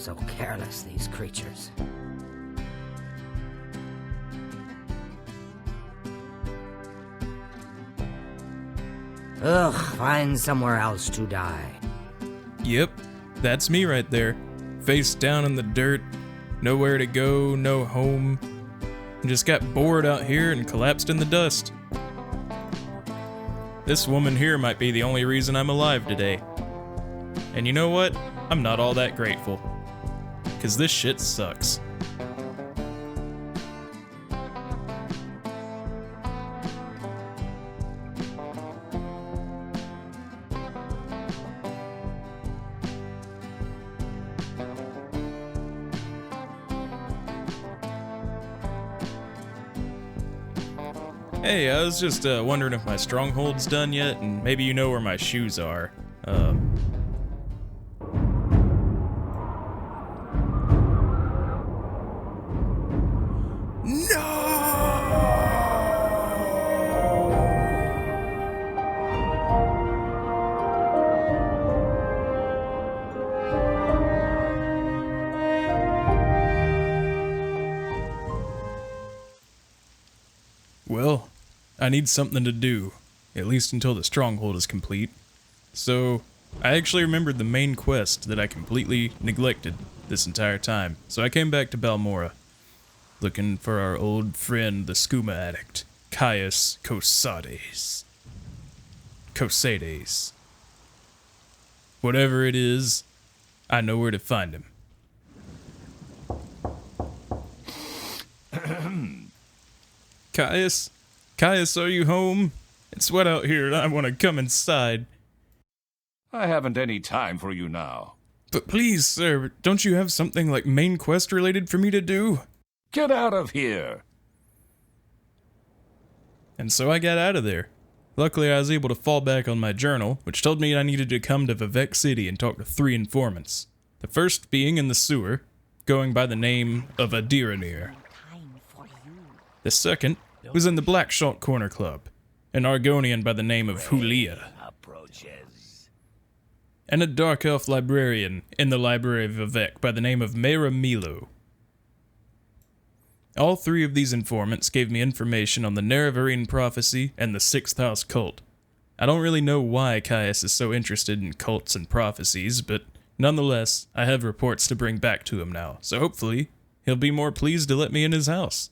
so careless, these creatures. Ugh, find somewhere else to die. Yep, that's me right there. Face down in the dirt, nowhere to go, no home. Just got bored out here and collapsed in the dust. This woman here might be the only reason I'm alive today. And you know what? I'm not all that grateful. 'Cause this shit sucks. Hey, I was just wondering if my stronghold's done yet, and maybe you know where my shoes are. Well, I need something to do, at least until the stronghold is complete. So, I actually remembered the main quest that I completely neglected this entire time. So I came back to Balmora, looking for our old friend, the skooma addict, Caius Cosades. Cosades. Whatever it is, I know where to find him. Caius? Caius, are you home? It's wet out here and I want to come inside. I haven't any time for you now. But please, sir, don't you have something like main quest related for me to do? Get out of here! And so I got out of there. Luckily, I was able to fall back on my journal, which told me I needed to come to Vivec City and talk to 3 informants. The first being in the sewer, going by the name of Adiranir. The second was in the Black Shalt Corner Club, an Argonian by the name of Hulia. And a dark elf librarian in the Library of Vivec by the name of Mera Milo. All 3 of these informants gave me information on the Nerevarine prophecy and the 6th House cult. I don't really know why Caius is so interested in cults and prophecies, but nonetheless, I have reports to bring back to him now, so hopefully, he'll be more pleased to let me in his house.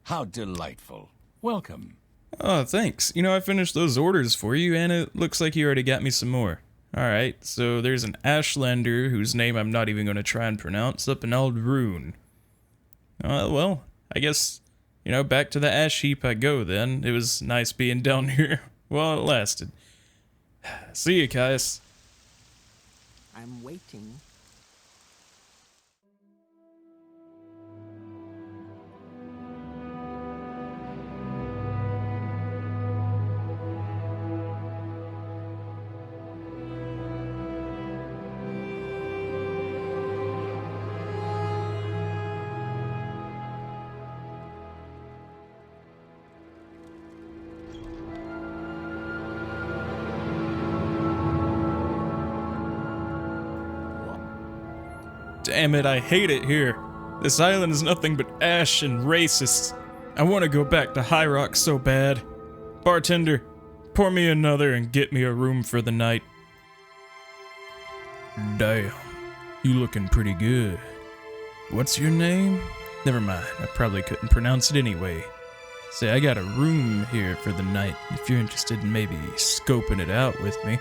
How delightful. Welcome. Oh, thanks. You know, I finished those orders for you, and it looks like you already got me some more. Alright, so there's an Ashlander, whose name I'm not even going to try and pronounce, up in Aldrune. Well, I guess, you know, back to the ash heap I go then. It was nice being down here while it lasted. See you, Caius. I'm waiting. Damn it, I hate it here. This island is nothing but ash and racists. I want to go back to High Rock so bad. Bartender, pour me another and get me a room for the night. Damn, you looking pretty good. What's your name? Never mind, I probably couldn't pronounce it anyway. Say, I got a room here for the night if you're interested in maybe scoping it out with me.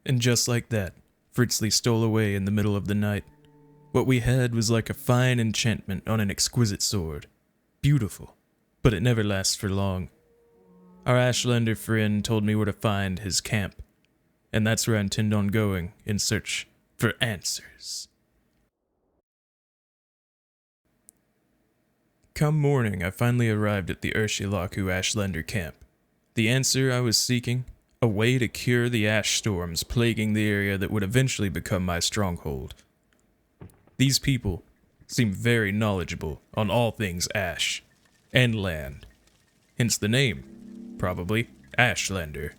And just like that, Fritzly stole away in the middle of the night. What we had was like a fine enchantment on an exquisite sword. Beautiful, but it never lasts for long. Our Ashlander friend told me where to find his camp, and that's where I intend on going in search for answers. Come morning, I finally arrived at the Urshilaku Ashlander camp. The answer I was seeking A way to cure the ash storms plaguing the area that would eventually become my stronghold. These people seem very knowledgeable on all things ash and land. Hence the name, probably Ashlander.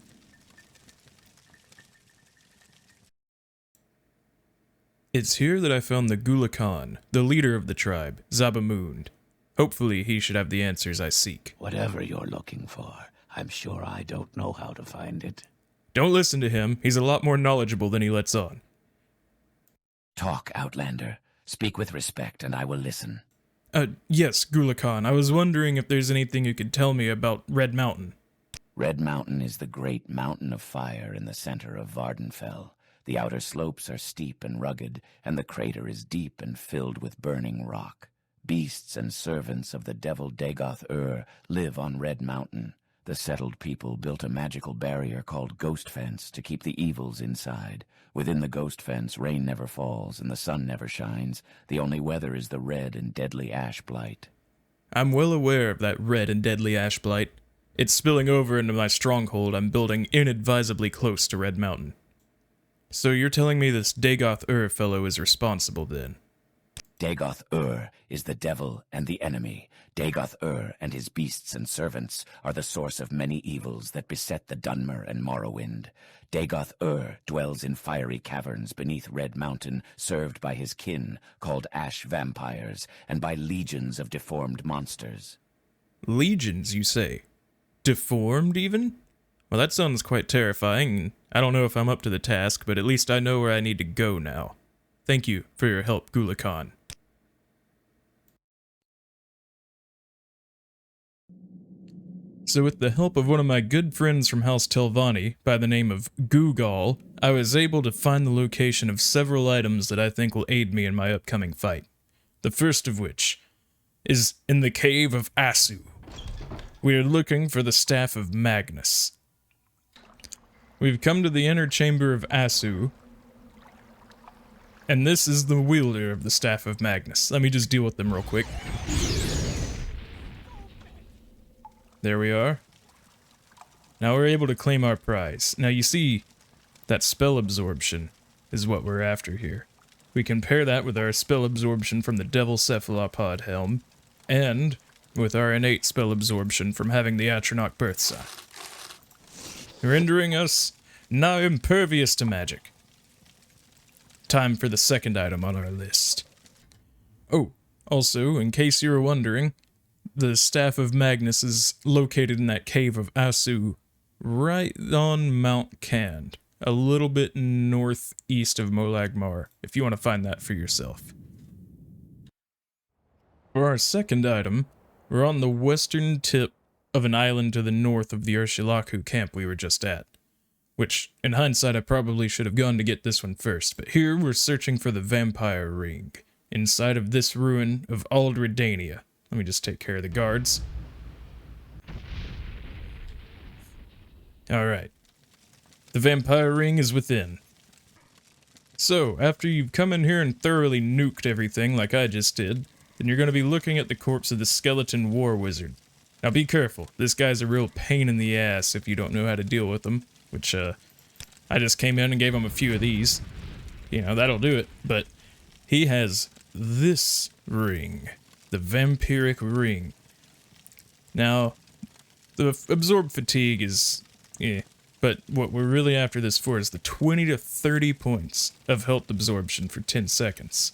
It's here that I found the Gulakan, the leader of the tribe, Zabamund. Hopefully he should have the answers I seek. Whatever you're looking for, I'm sure I don't know how to find it. Don't listen to him, he's a lot more knowledgeable than he lets on. Talk, Outlander. Speak with respect, and I will listen. Yes, Gulakan, I was wondering if there's anything you could tell me about Red Mountain. Red Mountain is the great mountain of fire in the center of Vvardenfell. The outer slopes are steep and rugged, and the crater is deep and filled with burning rock. Beasts and servants of the devil Dagoth Ur live on Red Mountain. The settled people built a magical barrier called Ghost Fence to keep the evils inside. Within the Ghost Fence, rain never falls and the sun never shines. The only weather is the red and deadly ash blight. I'm well aware of that red and deadly ash blight. It's spilling over into my stronghold I'm building inadvisably close to Red Mountain. So you're telling me this Dagoth Ur fellow is responsible then? Dagoth Ur is the devil and the enemy. Dagoth Ur and his beasts and servants are the source of many evils that beset the Dunmer and Morrowind. Dagoth Ur dwells in fiery caverns beneath Red Mountain, served by his kin, called ash vampires, and by legions of deformed monsters. Legions, you say? Deformed, even? Well, that sounds quite terrifying. I don't know if I'm up to the task, but at least I know where I need to go now. Thank you for your help, Gulakan. So with the help of one of my good friends from House Telvanni, by the name of Googal, I was able to find the location of several items that I think will aid me in my upcoming fight. The first of which is in the Cave of Asu. We are looking for the Staff of Magnus. We've come to the inner chamber of Asu, and this is the wielder of the Staff of Magnus. Let me just deal with them real quick. There we are. Now we're able to claim our prize. Now you see, that spell absorption is what we're after here. We compare that with our spell absorption from the Devil Cephalopod Helm, and with our innate spell absorption from having the Atronach Birth Sign, rendering us now impervious to magic. Time for the second item on our list. Oh, also, in case you were wondering, the Staff of Magnus is located in that Cave of Asu, right on Mount Cand, a little bit northeast of Molag Mar, if you want to find that for yourself. For our second item, we're on the western tip of an island to the north of the Urshilaku camp we were just at. Which, in hindsight, I probably should have gone to get this one first, but here we're searching for the Vampire Ring, inside of this ruin of Aldredania. Let me just take care of the guards. Alright. The Vampire Ring is within. So, after you've come in here and thoroughly nuked everything like I just did, then you're going to be looking at the corpse of the skeleton war wizard. Now be careful, this guy's a real pain in the ass if you don't know how to deal with him, which, I just came in and gave him a few of these. You know, that'll do it, but he has this ring, the Vampiric Ring. Now, the Absorb Fatigue is, but what we're really after this for is the 20 to 30 points of health absorption for 10 seconds.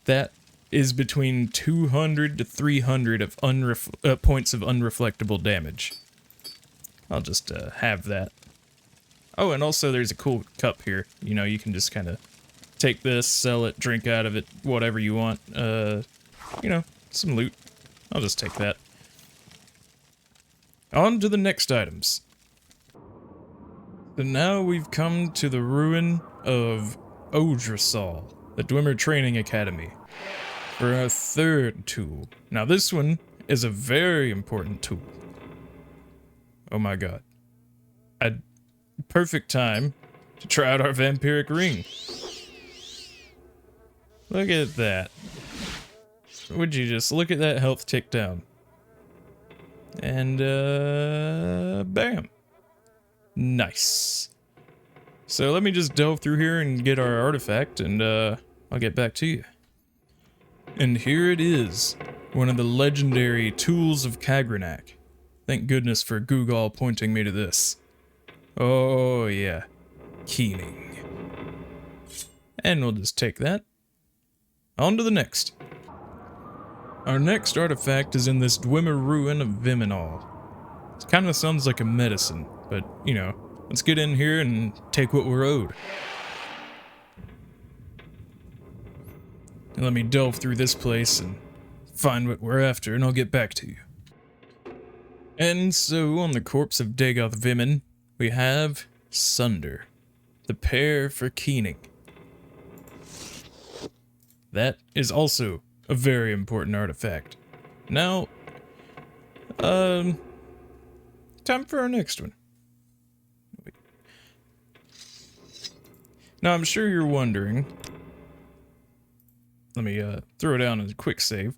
That is between 200 to 300 of points of unreflectable damage. I'll just have that. Oh, and also there's a cool cup here. You know, you can just kind of take this, sell it, drink out of it, whatever you want. You know, some loot. I'll just take that. On to the next items. So now we've come to the ruin of Odrasal, the Dwemer Training Academy, for our third tool. Now this one is a very important tool. Oh my god. A perfect time to try out our Vampiric Ring. Look at that. Would you just look at that health tick down? And, bam. Nice. So let me just delve through here and get our artifact, and I'll get back to you. And here it is, one of the legendary tools of Kagranak. Thank goodness for Google pointing me to this. Oh yeah, keening. And we'll just take that. On to the next. Our next artifact is in this Dwemer ruin of Viminal. It kind of sounds like a medicine, but, you know, let's get in here and take what we're owed. And let me delve through this place and find what we're after, and I'll get back to you. And so, on the corpse of Dagoth Vimin, we have Sunder, the pair for keening. That is also a very important artifact. Now, time for our next one. Wait. Now, I'm sure you're wondering. Let me throw down a quick save.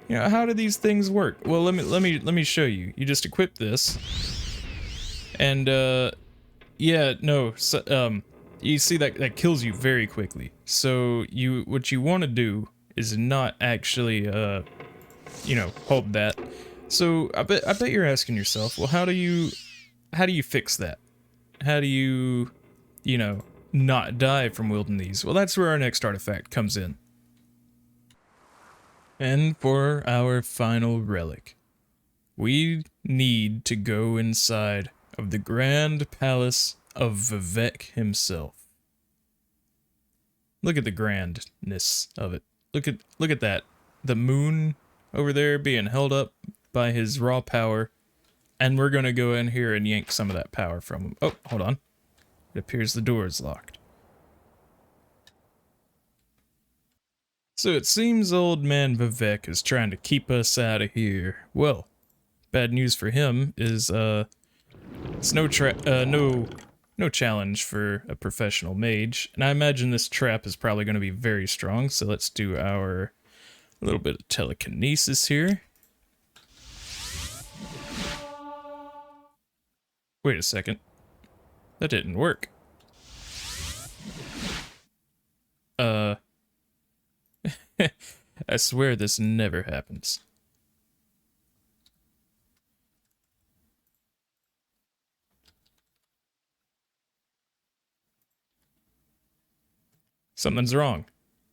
You know, how do these things work? Well, let me show you. You just equip this, and yeah, no, so, you see that kills you very quickly. So what you want to do is not actually you know, hold that. So I bet you're asking yourself, well, how do you fix that? How do you know, not die from wielding these? Well, that's where our next artifact comes in. And for our final relic, we need to go inside of the Grand Palace of Vivek himself. Look at the grandness of it. Look at that. The moon over there being held up by his raw power, and we're gonna go in here and yank some of that power from him. Oh, hold on. It appears the door is locked. So it seems old man Vivek is trying to keep us out of here. Well, bad news for him is it's no challenge for a professional mage, and I imagine this trap is probably going to be very strong. So let's do our little bit of telekinesis here. Wait a second, that didn't work. I swear this never happens. Something's wrong.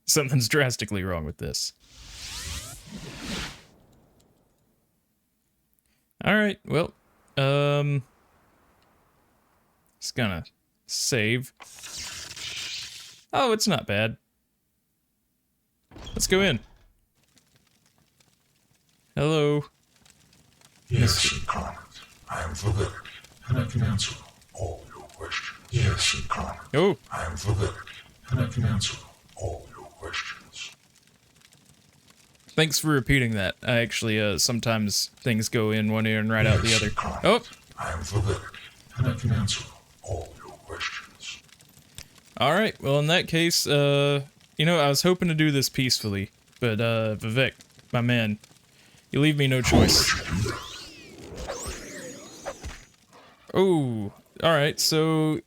Something's drastically wrong with this. Alright, well, just gonna save. Oh, it's not bad. Let's go in. Hello. Yes, Incarnate. I am Vivek, and I can answer all your questions. Yes, Incarnate. Oh. I am Vivek, and I can answer all your questions. Thanks for repeating that. I actually, sometimes things go in one ear and right out the other. Incarnate. Oh. I am Vivek, and I can answer all your questions. Alright, well in that case, you know, I was hoping to do this peacefully, but, Vivek, my man, you leave me no choice. Oh, alright, so,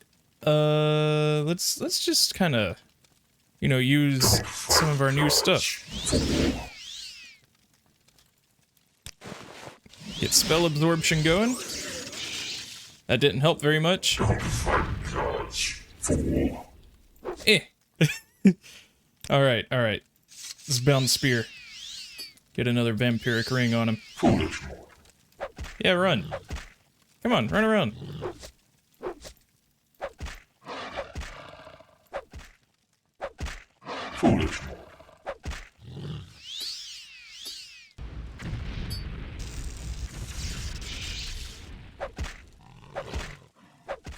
let's just kinda, you know, use some of our new stuff. Get spell absorption going. That didn't help very much. Eh. Alright, alright. Let's bound spear. Get another vampiric ring on him. Yeah, run. Come on, run around.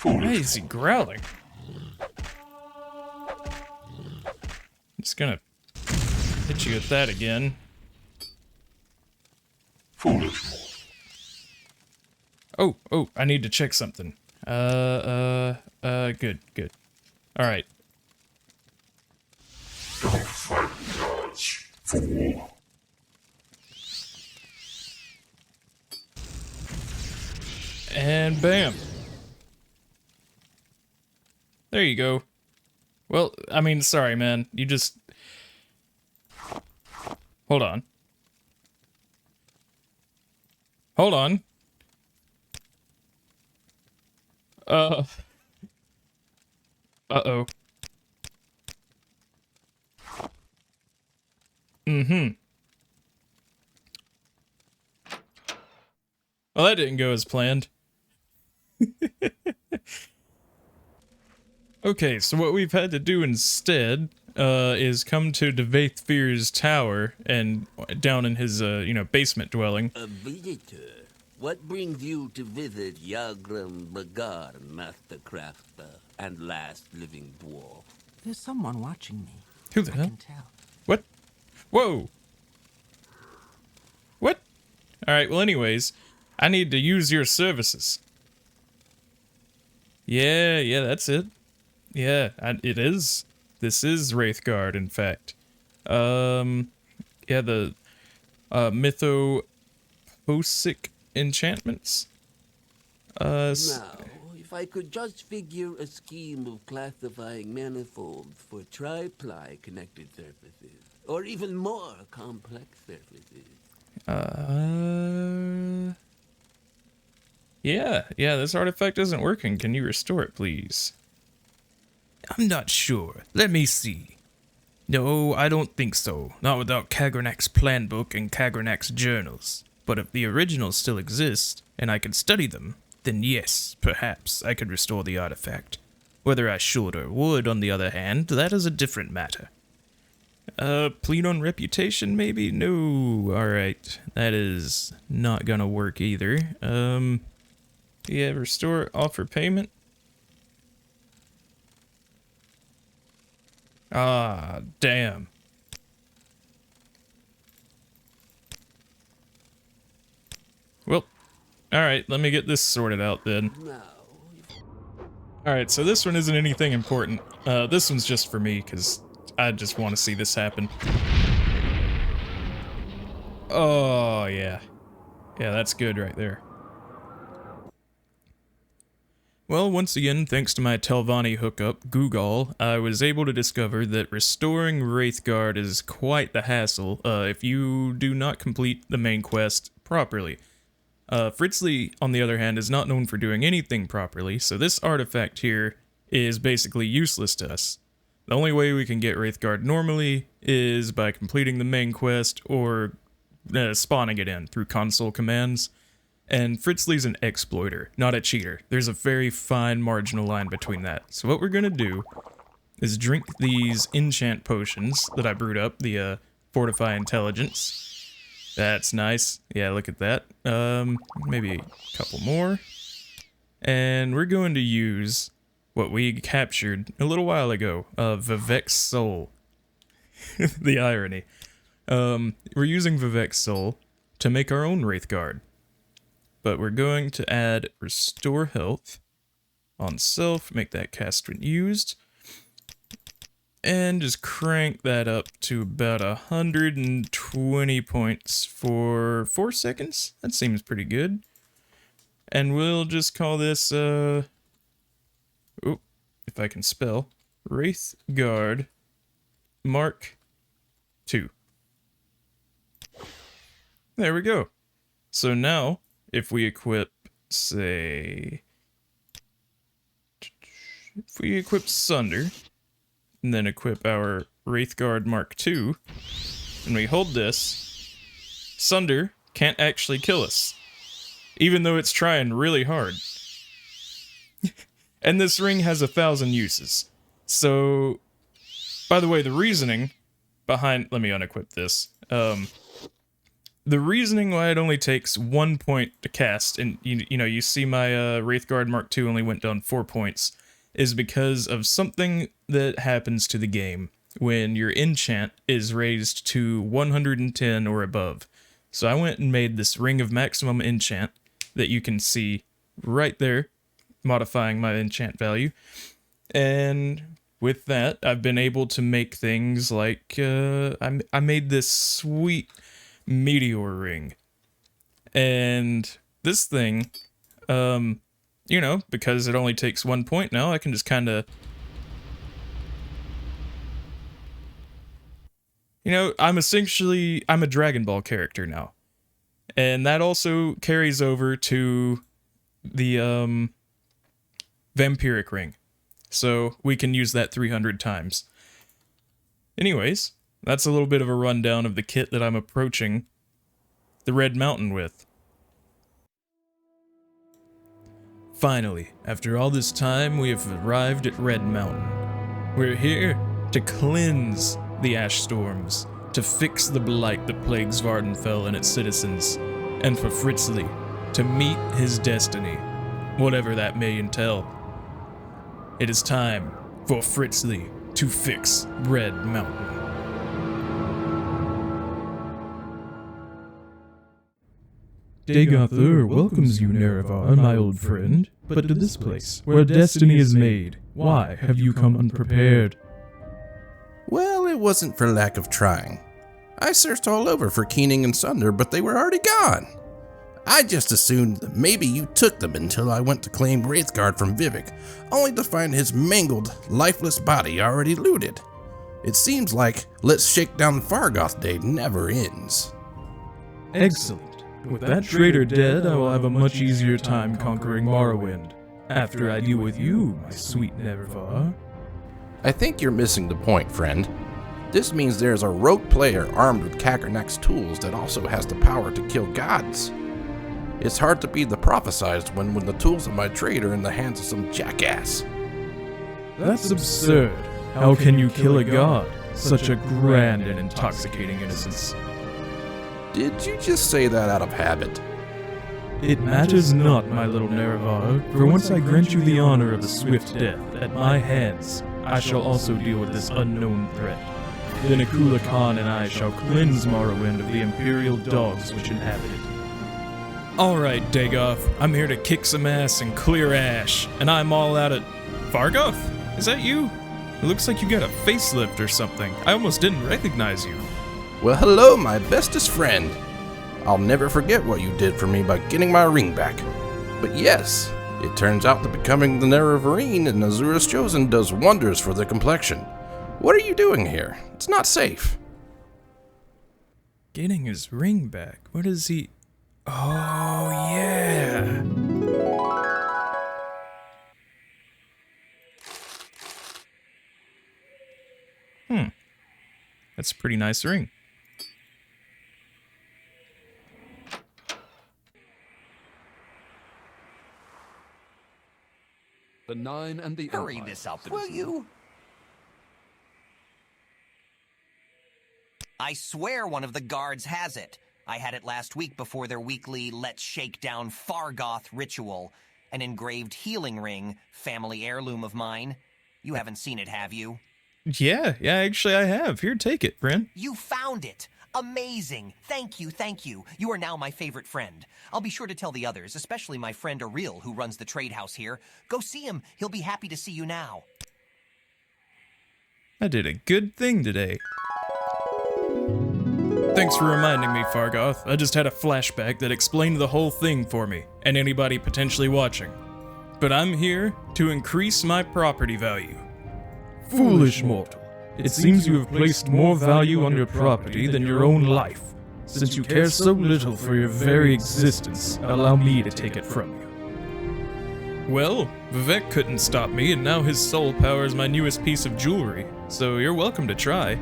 Why is he growling? I'm just gonna hit you with that again. Oh, I need to check something. Good. Alright. And bam. There you go. Well, I mean, sorry, man. You just... Hold on. Hold on. Uh-oh. Mm-hmm. Well, that didn't go as planned. Okay, so what we've had to do instead is come to Dagoth Ur's tower and down in his, basement dwelling. A visitor? What brings you to visit Yagram Bagar, Master Crafter and last living dwarf? There's someone watching me. Who the I hell? can tell. What? Whoa! What? Alright, well anyways, I need to use your services. Yeah, that's it. Yeah, it is. This is Wraithguard, in fact. Yeah, the Mytho-Posic enchantments. Now, if I could just figure a scheme of classifying manifolds for tri-ply connected surfaces, or even more complex surfaces. Yeah, this artifact isn't working. Can you restore it, please? I'm not sure. Let me see. No, I don't think so. Not without Kagranak's plan book and Kagranak's journals. But if the originals still exist, and I can study them, then yes, perhaps I could restore the artifact. Whether I should or would, on the other hand, that is a different matter. Plead on reputation, maybe? No, alright. That is not gonna work either. Yeah, restore, offer payment? Ah, damn. Well, alright, let me get this sorted out then. Now, Alright, so this one isn't anything important. This one's just for me, because I just want to see this happen. Oh, yeah. Yeah, that's good right there. Well, once again, thanks to my Telvanni hookup, Google, I was able to discover that restoring Wraithguard is quite the hassle if you do not complete the main quest properly. Fritzly, on the other hand, is not known for doing anything properly, so this artifact here is basically useless to us. The only way we can get Wraithguard normally is by completing the main quest or spawning it in through console commands. And Fritzly's an exploiter, not a cheater. There's a very fine marginal line between that. So what we're gonna do is drink these enchant potions that I brewed up, the Fortify Intelligence. That's nice. Yeah, look at that. Maybe a couple more. And we're going to use what we captured a little while ago, Vivek's Soul. The irony. We're using Vivek's Soul to make our own Wraithguard. But we're going to add Restore Health on self, make that cast when used, and just crank that up to about 120 points for 4 seconds. That seems pretty good. And we'll just call this, if I can spell, Wraithguard Mark 2. There we go. So now, if we equip, say, if we equip Sunder, and then equip our Wraithguard Mark II, and we hold this, Sunder can't actually kill us, even though it's trying really hard. And this ring has 1,000 uses. So, by the way, the reasoning behind, let me unequip this, the reasoning why it only takes 1 point to cast, and you see my Wraithguard Mark II only went down 4 points, is because of something that happens to the game when your enchant is raised to 110 or above. So I went and made this Ring of Maximum Enchant that you can see right there, modifying my enchant value. And with that, I've been able to make things like, I made this sweet meteor ring. And this thing, because it only takes 1 point now, I can just kind of You know, I'm a Dragon Ball character now. And that also carries over to the vampiric ring. So we can use that 300 times. Anyways, that's a little bit of a rundown of the kit that I'm approaching the Red Mountain with. Finally, after all this time, we have arrived at Red Mountain. We're here to cleanse the ash storms, to fix the blight that plagues Vvardenfell and its citizens, and for Fritzly to meet his destiny, whatever that may entail. It is time for Fritzly to fix Red Mountain. Dagoth Ur welcomes you, Nerevar, my old friend, but to this place, where destiny is made. Why have you come unprepared? Well, it wasn't for lack of trying. I searched all over for Keening and Sunder, but they were already gone. I just assumed that maybe you took them until I went to claim Wraithguard from Vivek, only to find his mangled, lifeless body already looted. It seems like Let's Shake Down Fargoth Day never ends. Excellent. With that traitor dead, I will have a much easier time conquering Morrowind. After I deal with you, my sweet Nerevar. I think you're missing the point, friend. This means there's a rogue player armed with Kakernak's tools that also has the power to kill gods. It's hard to be the prophesized when the tools of my trade are in the hands of some jackass. That's absurd. How can you kill a god? Such a grand and intoxicating innocence. Did you just say that out of habit? It matters not, my little Nerevar, for once I grant you the honor of a swift death at my hands, I shall also deal with this unknown threat. Then Akula Khan and I shall cleanse Morrowind of the imperial dogs which inhabit it. Alright, Dagoth, I'm here to kick some ass and clear ash, and I'm all out of... Fargoth? Is that you? It looks like you got a facelift or something. I almost didn't recognize you. Well, hello, my bestest friend. I'll never forget what you did for me by getting my ring back. But yes, it turns out that becoming the Nerevarine and Azura's Chosen does wonders for the complexion. What are you doing here? It's not safe. Getting his ring back? What is he... Oh, yeah! That's a pretty nice ring. The Nine and the Hurry Empire. this up, Will you? I swear one of the guards has it. I had it last week before their weekly Let's Shake Down Fargoth ritual. An engraved healing ring, family heirloom of mine. You haven't seen it, have you? Yeah, actually I have. Here, take it, friend. You found it! Amazing! Thank you, thank you. You are now my favorite friend. I'll be sure to tell the others, especially my friend Ariel, who runs the trade house here. Go see him. He'll be happy to see you now. I did a good thing today. Thanks for reminding me, Fargoth. I just had a flashback that explained the whole thing for me, and anybody potentially watching. But I'm here to increase my property value. Foolish mortal. It seems you have placed more value on your property than your own life. Since you care so little for your very existence, allow me to take it from you. Well, Vivek couldn't stop me, and now his soul power is my newest piece of jewelry, so you're welcome to try.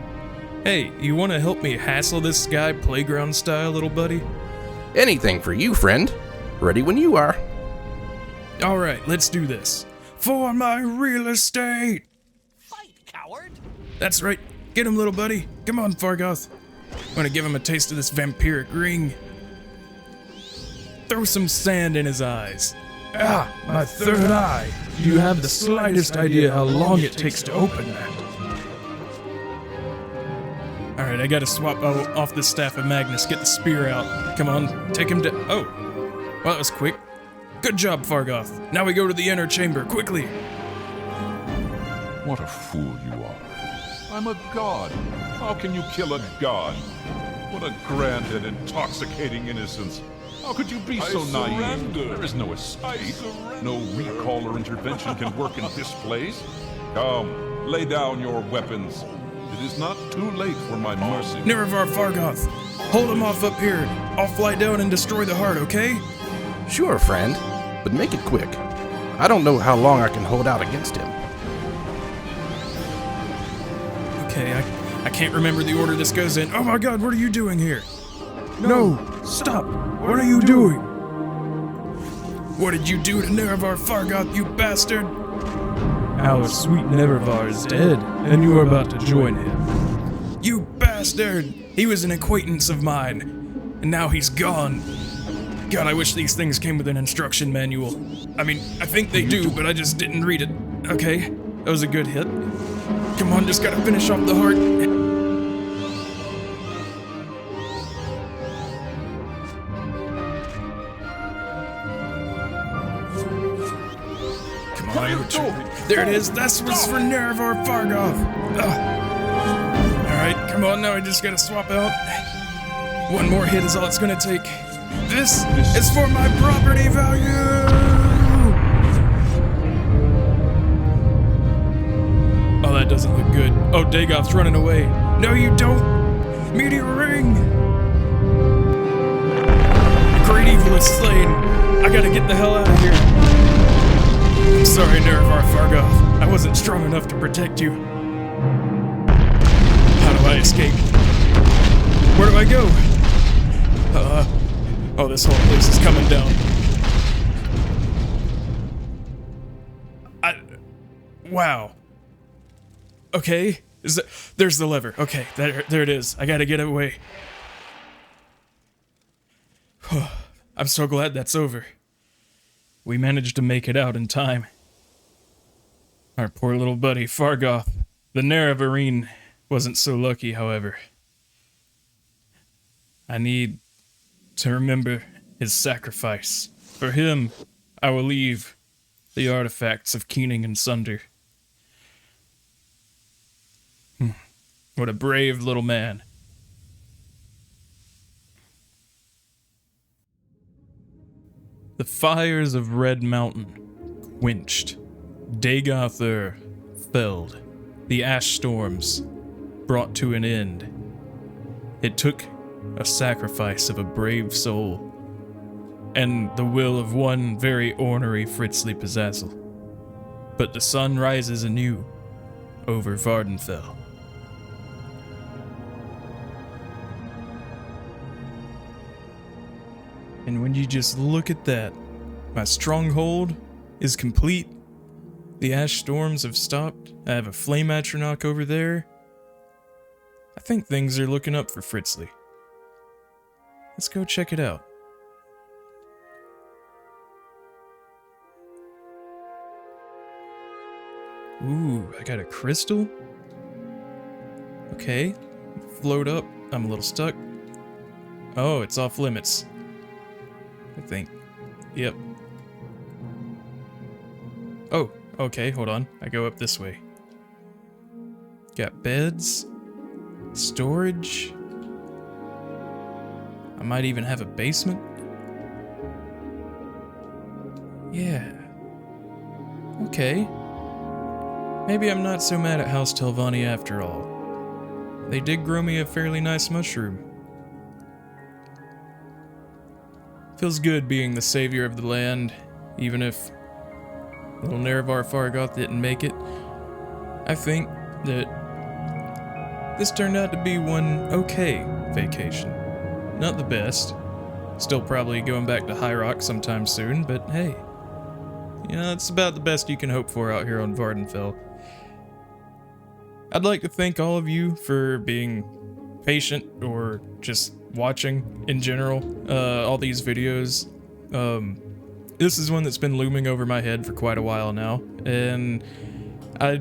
Hey, you want to help me hassle this guy playground style, little buddy? Anything for you, friend. Ready when you are. Alright, let's do this. For my real estate! Fight, coward! That's right. Get him, little buddy. Come on, Fargoth. I'm gonna give him a taste of this vampiric ring. Throw some sand in his eyes. Ah, my third eye. Do you have the slightest idea how long it takes to open that? Alright, I gotta swap off the staff of Magnus, get the spear out. Come on, take him to... Oh, well, that was quick. Good job, Fargoth. Now we go to the inner chamber, quickly. What a fool you are. I'm a god. How can you kill a god? What a grand and intoxicating innocence. How could you be so naive? There is no escape. No recall or intervention can work in this place. Come, lay down your weapons. It is not too late for my mercy. Nerevar Fargoth, hold him off up here. I'll fly down and destroy the heart, okay? Sure, friend, but make it quick. I don't know how long I can hold out against him. Okay, I can't remember the order this goes in. Oh my god, what are you doing here? No, stop. What are you doing? What did you do to Nerevar Fargoth, you bastard? Our sweet Nerevar is dead, and you are about to join him. You bastard! He was an acquaintance of mine, and now he's gone. God, I wish these things came with an instruction manual. I mean, I think they do, but I just didn't read it. Okay, that was a good hit. Come on, just gotta finish off the heart. Come on, there it is. That's what's for Nerevar Fargoth. Alright, come on, now I just gotta swap out. One more hit is all it's gonna take. This is for my property value! Oh, that doesn't look good. Oh, Dagoth's running away. No, you don't! Meteor ring! The great evil is slain. I gotta get the hell out of here. I'm sorry, Nerevar Fargoth. I wasn't strong enough to protect you. How do I escape? Where do I go? Oh, this whole place is coming down. Wow. Okay, there's the lever. Okay, there it is. I gotta get away. I'm so glad that's over. We managed to make it out in time. Our poor little buddy, Fargoth, the Nerevarine, wasn't so lucky, however. I need to remember his sacrifice. For him, I will leave the artifacts of Keening and Sunder. What a brave little man. The fires of Red Mountain quenched. Dagoth Ur felled. The ash storms brought to an end. It took a sacrifice of a brave soul and the will of one very ornery Fritzly Pizazzle. But the sun rises anew over Vvardenfell. And when you just look at that, my stronghold is complete. The ash storms have stopped. I have a flame atronach over there. I think things are looking up for Fritzly. Let's go check it out. Ooh, I got a crystal? Okay, float up. I'm a little stuck. Oh, it's off limits. I think. Yep. Oh, okay, hold on. I go up this way. Got beds. Storage. I might even have a basement. Yeah. Okay. Maybe I'm not so mad at House Telvanni after all. They did grow me a fairly nice mushroom. Feels good being the savior of the land, even if little Nerevar Fargoth didn't make it. I think that this turned out to be one okay vacation. Not the best. Still probably going back to High Rock sometime soon, but hey. You know, that's about the best you can hope for out here on Vvardenfell. I'd like to thank all of you for being patient or just watching in general all these videos. This is one that's been looming over my head for quite a while now, and I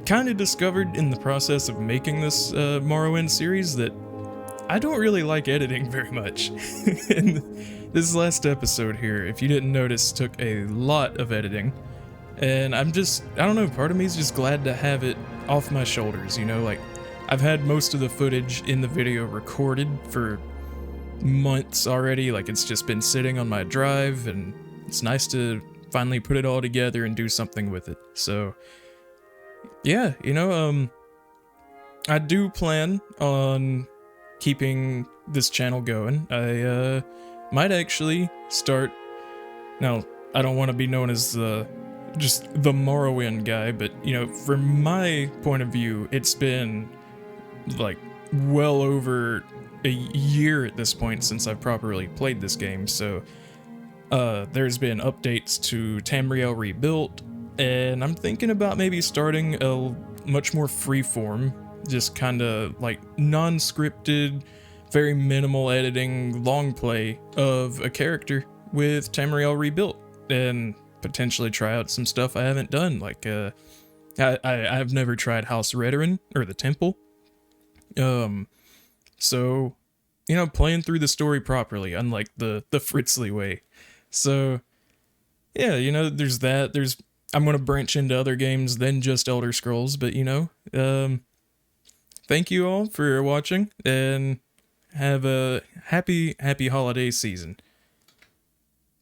kind of discovered in the process of making this Morrowind series that I don't really like editing very much. And this last episode here, if you didn't notice, took a lot of editing, and I don't know, part of me is just glad to have it off my shoulders, you know, like I've had most of the footage in the video recorded for months already, like it's just been sitting on my drive, and it's nice to finally put it all together and do something with it. So yeah, you know, I do plan on keeping this channel going. I might actually start. Now, I don't want to be known as just the Morrowind guy, but you know, from my point of view, it's been like well over a year at this point since I've properly played this game. So there's been updates to Tamriel Rebuilt, and I'm thinking about maybe starting a much more freeform, just kind of like non-scripted, very minimal editing, long play of a character with Tamriel Rebuilt, and potentially try out some stuff I haven't done. Like I've never tried House Redoran or the Temple. So, you know, playing through the story properly, unlike the Fritzly way. So, yeah, you know, there's that. I'm gonna branch into other games than just Elder Scrolls, but you know, thank you all for watching, and have a happy holiday season.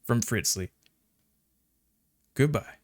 From Fritzly. Goodbye.